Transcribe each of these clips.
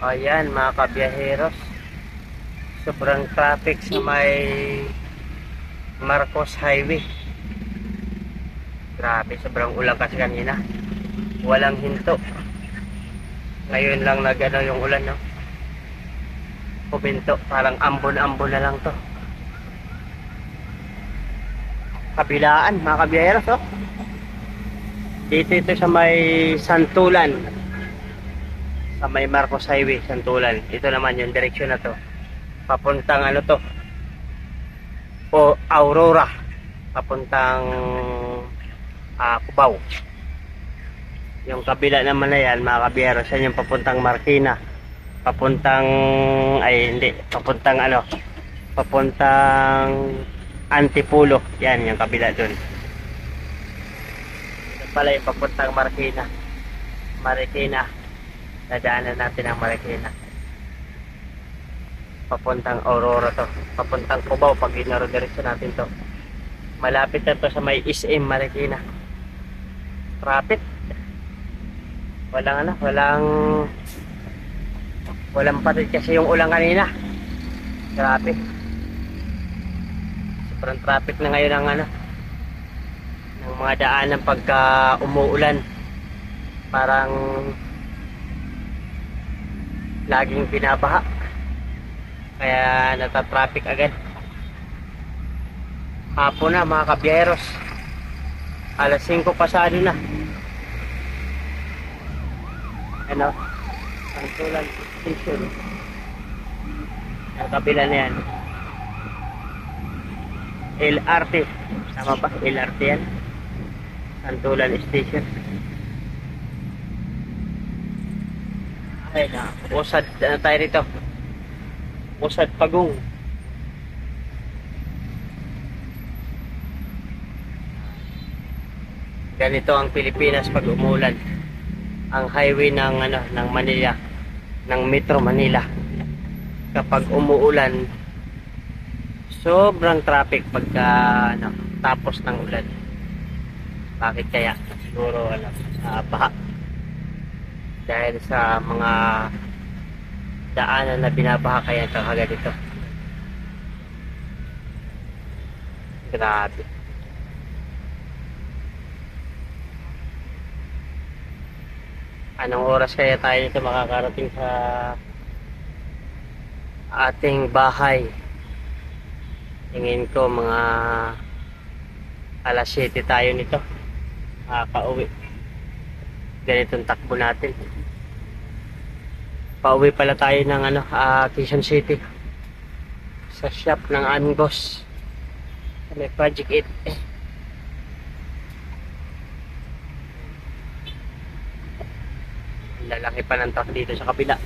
Ayan mga kabiyaheros, sobrang traffic sa may Marcos Highway. Grabe, sobrang ulan kasi kanina. Walang hinto. Ngayon lang nagano yung ulan, no? Puminto, parang ambon-ambon na lang to. Kabilaan mga kabiyaheros, oh. Dito ito sa may Santulan. Sa may Marcos Highway, Santulan. Ito naman yung direksyon na to. Papuntang ano to? O Aurora. Papuntang Cubao. Yung kabila naman na yan, mga kabiyaheros, yan yung papuntang Marikina. Papuntang, ay hindi, papuntang ano? Papuntang Antipolo. Yan, yung kabila dun. Ito pala yung papuntang Marikina. Marikina. Dadaanan natin ang Marikina. Papuntang Aurora to. Papuntang Cubao pag inaro direksyon natin to. Malapit na to sa may SM Marikina. Traffic. Walang patid kasi yung ulan kanina. Grabe. Sobrang traffic na ngayon ng ng mga daanan pagka umuulan. Parang laging binabaha. Kaya natatraffic agad. Hapon na mga kabiyaheros. Alas 5 pasado na. Ano? Santulan Station. Ang kabila na yan. LRT. Tama ba? LRT yan. Santulan Station. Ay na. Usad na tayo rito. Usad Pagong. Ganito ang Pilipinas pag umulan. Ang highway ng ng Manila, ng Metro Manila. Kapag umuulan, sobrang traffic pagka tapos ng ulan. Bakit kaya? Siguro baha. Dahil sa mga daanan na binabaha kaya kagad ito. Grabe. Anong oras kaya tayo ito makakarating sa ating bahay? Tingin ko mga alas 7 tayo nito. Pauwi. Ganitong takbo natin. Pauwi pala tayo ng Quezon City. Sa shop ng aming boss. May Project 8. Lalaki pa ng truck dito sa kabila.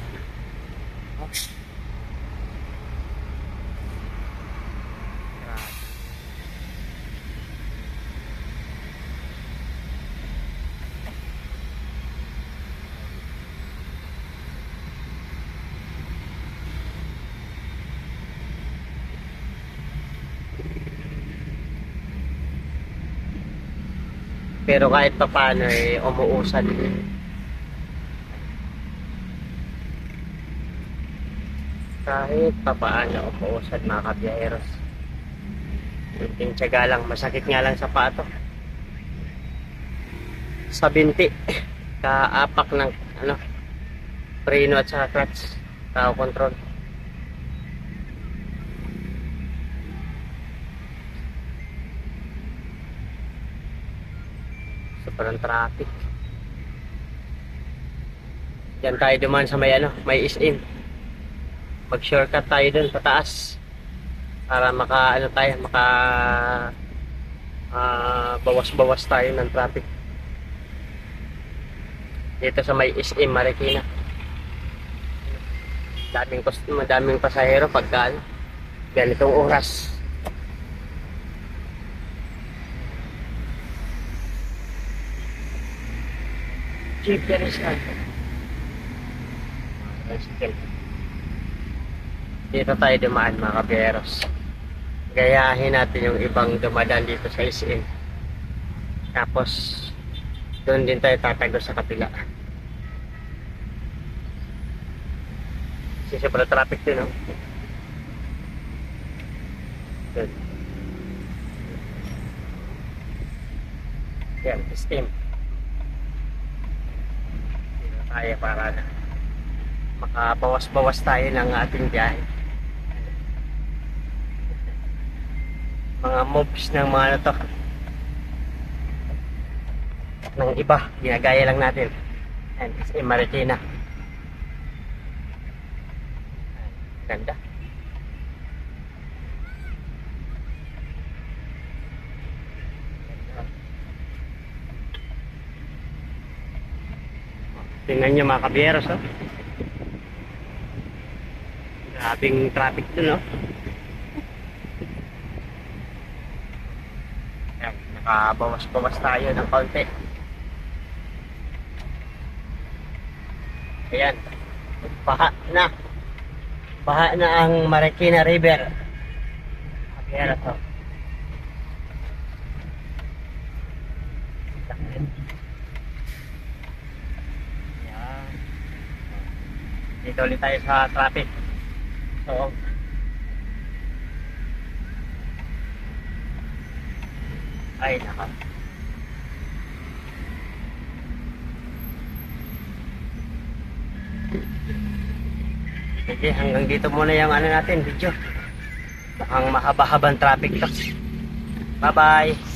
Pero kahit pa paano umuusad. Kahit pa paano umuusad mga kabiyaheros. Yung tiyaga lang, masakit nga lang sa pato. Sa binti. Kaapak ng preno at saka clutch. Tao control. Sobrang traffic. Diyan tayo duman sa may may SM. Mag shortcut tayo dun pataas para bawas-bawas tayo ng traffic dito sa may SM Marikina. Daming pasahero pagka ganitong oras. Jeep dito tayo dumaan mga kabiyaheros. Gayahin natin yung ibang dumadaan dito sa SM. Tapos doon din tayo tatago sa kapila. Kasi sobrang traffic din, no? Good. Yan, steam. Dito tayo para na makabawas-bawas tayo ng ating biyahe. Mga moves ng mga ano to. Ng iba, ginagaya lang natin. And it's in Marikina. Ganda. Tingnan nyo mga kabiyeros, oh. Grabing traffic dun, oh. Ayan, nakabawas-bawas tayo ng konti. Ayan, baha na. Baha na ang Marikina River. Kabiyeros, oh. Dito ulit tayo sa traffic. So, ay naka. Sige, hanggang dito muna yung ano natin, video. Mukhang mahaba-habang traffic to. Bye-bye.